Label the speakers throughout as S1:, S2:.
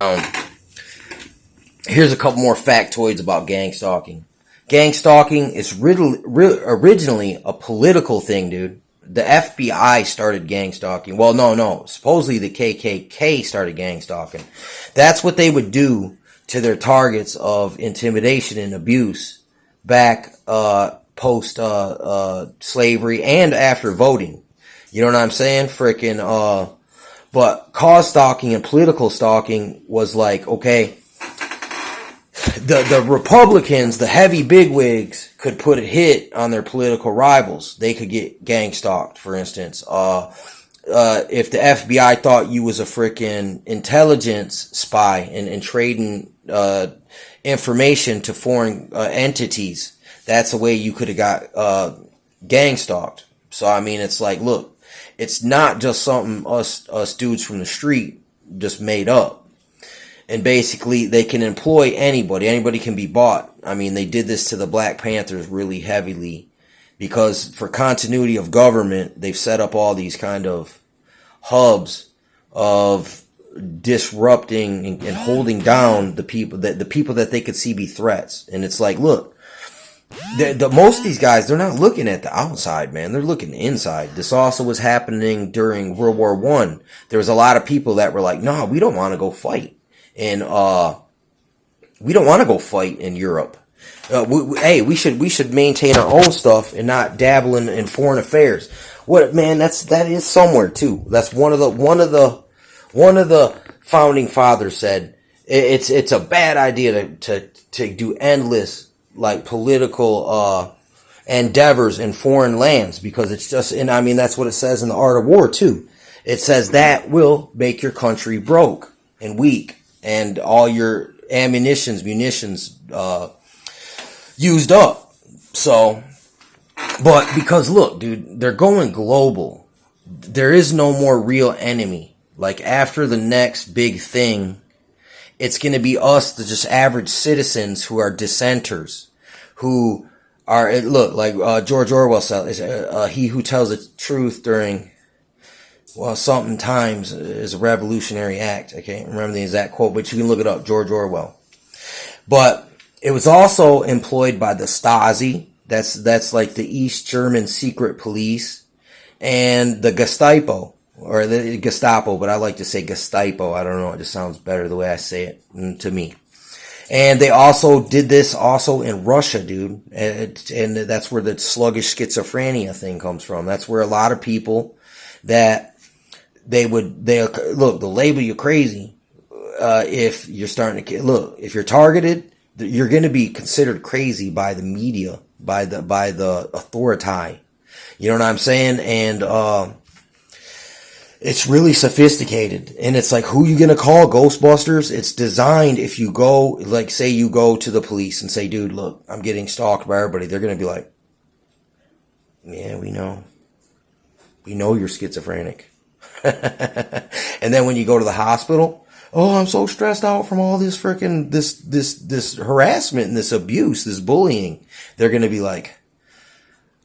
S1: Um, Here's a couple more factoids about gang stalking. Gang stalking is originally a political thing, dude. The FBI started gang stalking. Well, no. Supposedly the KKK started gang stalking. That's what they would do to their targets of intimidation and abuse back post slavery and after voting. You know what I'm saying? But cause stalking and political stalking was like, okay, the Republicans, the heavy bigwigs, could put a hit on their political rivals. They could get gang stalked, for instance. If the FBI thought you was a freaking intelligence spy and trading information to foreign entities, that's a way you could have got gang stalked. So I mean, it's like, look, it's not just something us dudes from the street just made up. And basically, they can employ anybody. Anybody can be bought. I mean, they did this to the Black Panthers really heavily because for continuity of government, they've set up all these kind of hubs of disrupting and holding down the people that they could see be threats. And it's like, look, most of these guys, they're not looking at the outside, man. They're looking inside. This also was happening during World War I. There was a lot of people that were like, no, we don't want to go fight. And we don't want to go fight in Europe. We should maintain our own stuff and not dabble in foreign affairs. What, man? That is somewhere too. That's one of the founding fathers said it's a bad idea to do endless like political endeavors in foreign lands because it's just, and I mean that's what it says in the Art of War too. It says that will make your country broke and weak. And all your munitions used up. So, but because look, dude, they're going global. There is no more real enemy. Like after the next big thing, it's going to be us, the just average citizens who are dissenters, who are, look, like George Orwell said, he who tells the truth during something times is a revolutionary act. I can't remember the exact quote, but you can look it up, George Orwell. But it was also employed by the Stasi. That's like the East German secret police and the Gestapo or the Gestapo, but I like to say Gestapo. I don't know. It just sounds better the way I say it to me. And they also did this also in Russia, dude. And that's where the sluggish schizophrenia thing comes from. That's where a lot of people that they'll label you crazy if you're starting to look. If you're targeted, you're going to be considered crazy by the media, by the authority. You know what I'm saying? And it's really sophisticated. And it's like, who you going to call? Ghostbusters? It's designed if you go, like, say you go to the police and say, dude, look, I'm getting stalked by everybody. They're going to be like, yeah, we know. We know you're schizophrenic. And then when you go to the hospital, oh, I'm so stressed out from all this freaking this harassment and this abuse, this bullying. They're going to be like,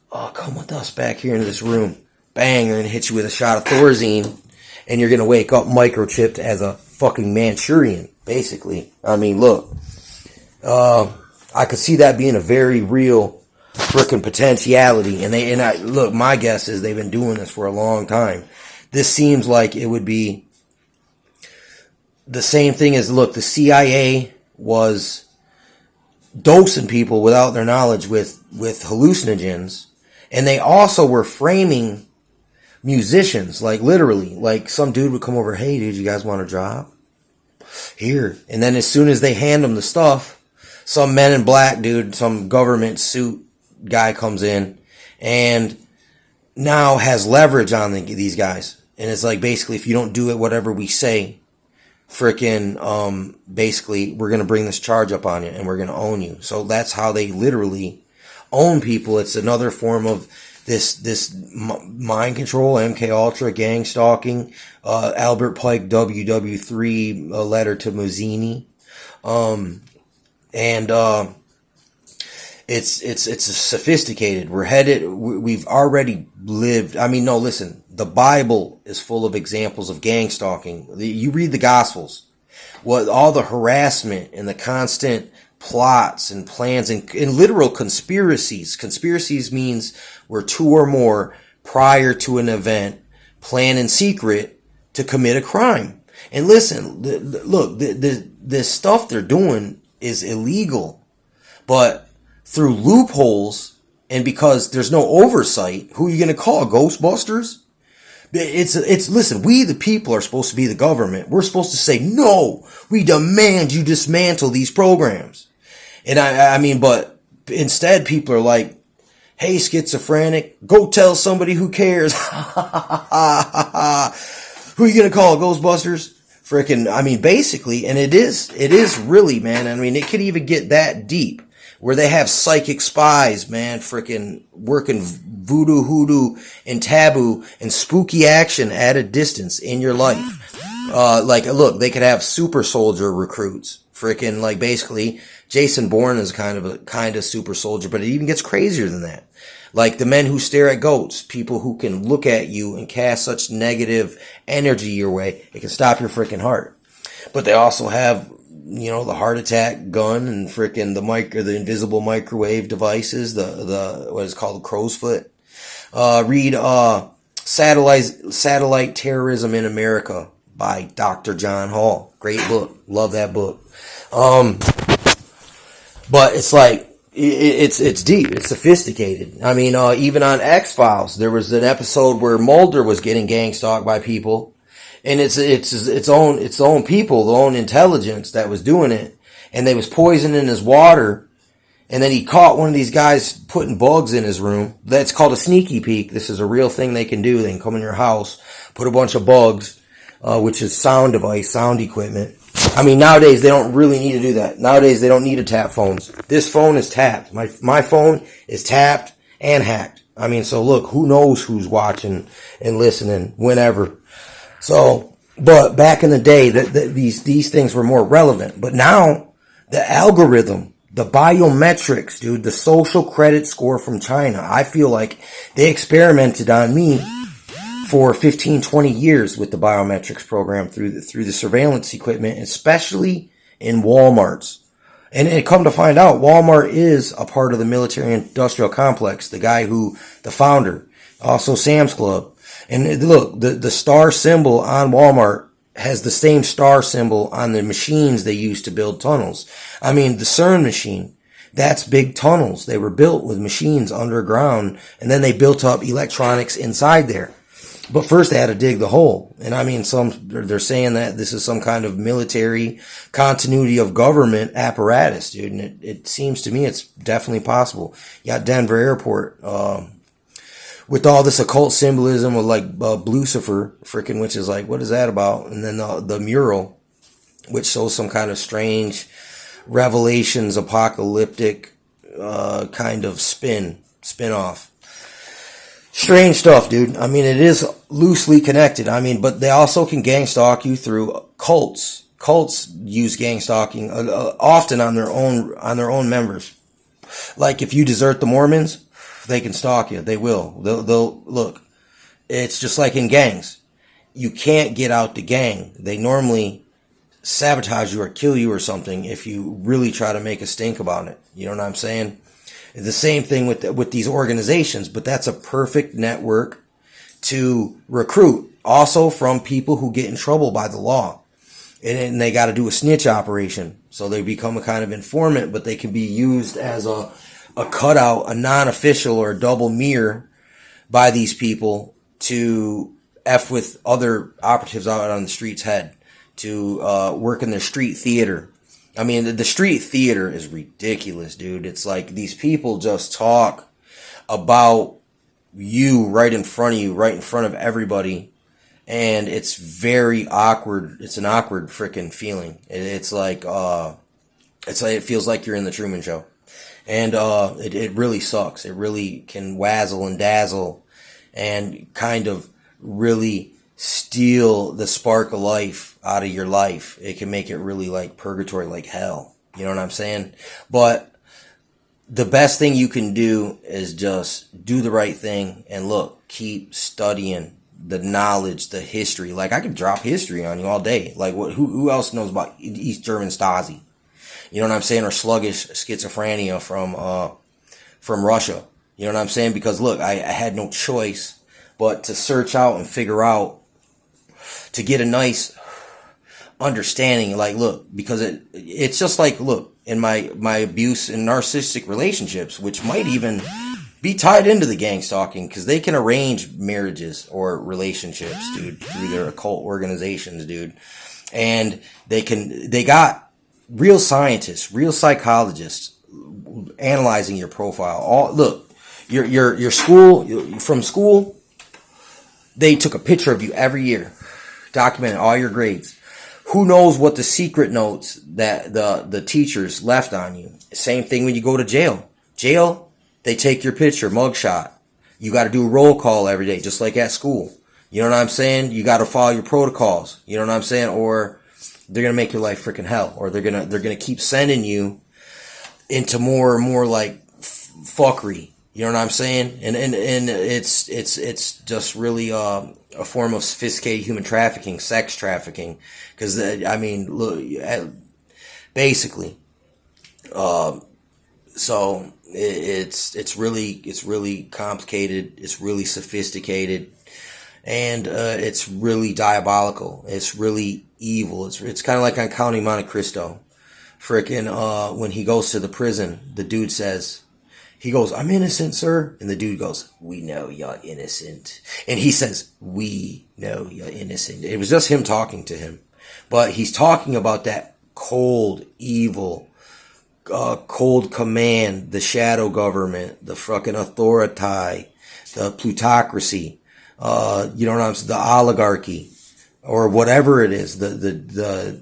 S1: oh, come with us back here in this room. Bang, they're going to hit you with a shot of Thorazine, and you're going to wake up microchipped as a fucking Manchurian, basically. I mean, look, I could see that being a very real freaking potentiality. Look, my guess is they've been doing this for a long time. This seems like it would be the same thing as, look, the CIA was dosing people without their knowledge with hallucinogens. And they also were framing musicians, like literally, like some dude would come over, hey dude, you guys want a job? Here. And then as soon as they hand them the stuff, some Men in Black dude, some government suit guy comes in and now has leverage on these guys. And it's like, basically, if you don't do it, whatever we say, basically, we're going to bring this charge up on you and we're going to own you. So that's how they literally own people. It's another form of this mind control, MK Ultra, gang stalking, Albert Pike, WW3, a letter to Mazzini. It's sophisticated. We've already lived. I mean, no, listen, the Bible is full of examples of gang stalking. You read the Gospels. What all the harassment and the constant plots and plans and literal conspiracies. Conspiracies means where two or more prior to an event plan in secret to commit a crime. And listen, look, the stuff they're doing is illegal, but through loopholes and because there's no oversight, who are you going to call? Ghostbusters? It's listen, we the people are supposed to be the government. We're supposed to say, no, we demand you dismantle these programs. And I mean, but instead people are like, hey, schizophrenic, go tell somebody who cares. Who are you going to call? Ghostbusters? Freaking, I mean, basically, and it is really, man. I mean, it could even get that deep where they have psychic spies, man, freaking working voodoo, hoodoo, and taboo and spooky action at a distance in your life. Like, look, they could have super soldier recruits. Freaking, like, basically, Jason Bourne is kind of super soldier, but it even gets crazier than that. Like the men who stare at goats, people who can look at you and cast such negative energy your way, it can stop your freaking heart. But they also have, you know, the heart attack gun and freaking the invisible microwave devices, the what is called the crow's foot. Read Satellite Terrorism in America by Dr. John Hall. Great book. Love that book. But it's like, it's deep. It's sophisticated. I mean, even on X-Files, there was an episode where Mulder was getting gang stalked by people, and it's own people, the own intelligence that was doing it, and they was poisoning his water, and then he caught one of these guys putting bugs in his room. That's called a sneaky peek. This is a real thing they can do. They can come in your house, put a bunch of bugs, which is sound equipment. I mean, nowadays they don't really need to do that. Nowadays they don't need to tap phones. This phone is tapped. My phone is tapped and hacked. I mean, so look, who knows who's watching and listening whenever. So, but back in the day, these things were more relevant. But now, the algorithm, the biometrics, dude, the social credit score from China, I feel like they experimented on me for 15, 20 years with the biometrics program through the surveillance equipment, especially in Walmarts. And it come to find out, Walmart is a part of the military industrial complex. The founder, also Sam's Club. And look, the star symbol on Walmart has the same star symbol on the machines they used to build tunnels. I mean, the CERN machine, that's big tunnels. They were built with machines underground, and then they built up electronics inside there. But first they had to dig the hole. And I mean, they're saying that this is some kind of military continuity of government apparatus, dude. And it seems to me it's definitely possible. You got Denver Airport, with all this occult symbolism with like, Lucifer, freaking, which is like, what is that about? And then the mural, which shows some kind of strange Revelations, apocalyptic, kind of spin-off. Strange stuff, dude. I mean, it is loosely connected. I mean, but they also can gang stalk you through cults. Cults use gang stalking often on their own members. Like if you desert the Mormons, they can stalk you. They will. They'll look. It's just like in gangs. You can't get out the gang. They normally sabotage you or kill you or something if you really try to make a stink about it. You know what I'm saying? The same thing with these organizations, but that's a perfect network to recruit. Also from people who get in trouble by the law. And they got to do a snitch operation. So they become a kind of informant, but they can be used as a cutout, a non-official or a double mirror by these people to F with other operatives out on the street's head, to work in their street theater. I mean, the street theater is ridiculous, dude. It's like these people just talk about you right in front of you, right in front of everybody. And it's very awkward. It's an awkward freaking feeling. It's like it feels like you're in the Truman Show. And it really sucks. It really can wazzle and dazzle and kind of really steal the spark of life out of your life. It can make it really like purgatory, like hell. You know what I'm saying? But the best thing you can do is just do the right thing and look, keep studying. the knowledge, the history. Like, I could drop history on you all day. Like, who else knows about East German Stasi? You know what I'm saying? Or sluggish schizophrenia from Russia. You know what I'm saying? Because look, I had no choice but to search out and figure out, to get a nice understanding. Like, look, because it's just like, look, in my abuse and narcissistic relationships, which might even be tied into the gang stalking, because they can arrange marriages or relationships, dude, through their occult organizations, dude. And they got real scientists, real psychologists analyzing your profile. Look, your school, from school, they took a picture of you every year, documented all your grades. Who knows what the secret notes that the teachers left on you? Same thing when you go to jail. Jail, they take your picture, mugshot. You got to do a roll call every day, just like at school. You know what I'm saying? You got to follow your protocols. You know what I'm saying? Or they're gonna make your life freaking hell. Or they're gonna keep sending you into more and more like fuckery. You know what I'm saying? And it's just really a form of sophisticated human trafficking, sex trafficking. Because I mean, look, basically, so it's really complicated. It's really sophisticated, and it's really diabolical. It's really evil. It's kind of like on Counting Monte Cristo. Frickin' when he goes to the prison, the dude says, he goes, "I'm innocent, sir." And the dude goes, "We know you're innocent." And he says, "We know you're innocent." It was just him talking to him. But he's talking about that cold, evil, cold command, the shadow government, the fucking authority, the plutocracy, you know what I'm saying, the oligarchy, or whatever it is, the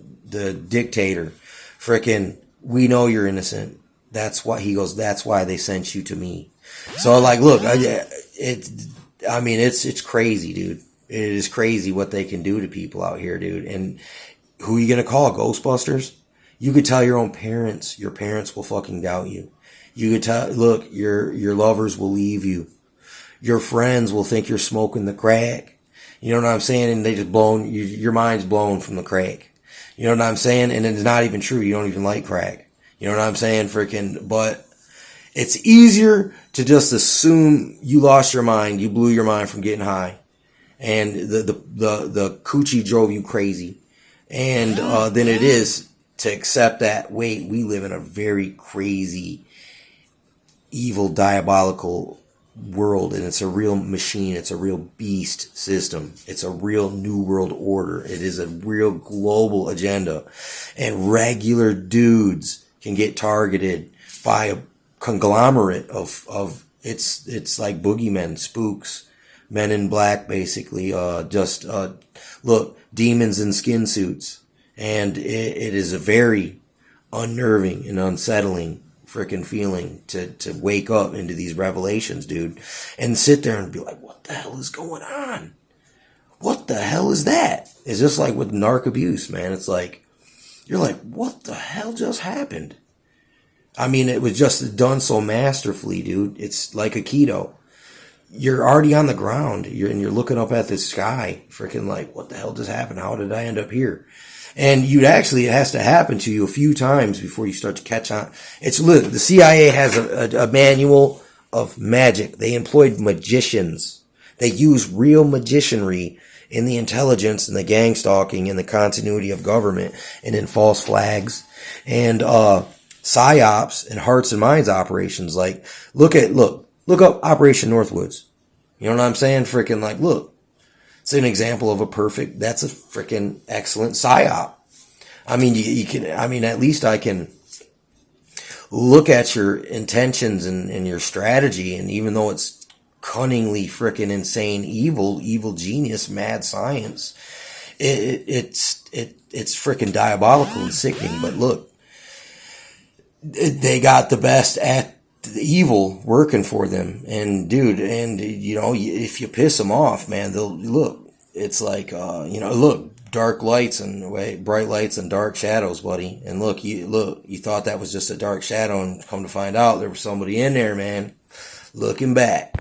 S1: dictator. Frickin', "We know you're innocent." That's why he goes, "That's why they sent you to me." So like, look, it's crazy, dude. It is crazy what they can do to people out here, dude. And who are you going to call? Ghostbusters? You could tell your own parents. Your parents will fucking doubt you. You could tell, look, your lovers will leave you. Your friends will think you're smoking the crack. You know what I'm saying? And they just your mind's blown from the crack. You know what I'm saying? And it's not even true. You don't even like crack. You know what I'm saying? Freaking, but it's easier to just assume you lost your mind. You blew your mind from getting high. And the coochie drove you crazy. And, than it is to accept that, wait, we live in a very crazy, evil, diabolical world, and it's a real machine. It's a real beast system. It's a real new world order. It is a real global agenda, and regular dudes can get targeted by a conglomerate of it's like boogeymen, spooks, men in black, basically, look, demons in skin suits. And it is a very unnerving and unsettling freaking feeling to wake up into these revelations, dude, and sit there and be like, what the hell is going on? What the hell is that? It's just like with narc abuse, man. It's like, you're like, what the hell just happened? I mean, it was just done so masterfully, dude. It's like a keto. You're already on the ground. You're looking up at the sky, freaking like, what the hell just happened? How did I end up here? And it has to happen to you a few times before you start to catch on. The CIA has a manual of magic. They employed magicians. They use real magicianry in the intelligence and the gang stalking and the continuity of government and in false flags and, psyops and hearts and minds operations. Like, look up Operation Northwoods. You know what I'm saying? Freaking like, look. It's an example of that's a freaking excellent psyop. I mean, you can, at least I can look at your intentions and your strategy. And even though it's cunningly freaking insane, evil genius, mad science, it's freaking diabolical and sickening. But look, they got the best at the evil working for them. And dude, and you know, if you piss them off, man, they'll look, it's like, look, dark lights and bright lights and dark shadows, buddy. And look, you thought that was just a dark shadow, and come to find out there was somebody in there, man, looking back.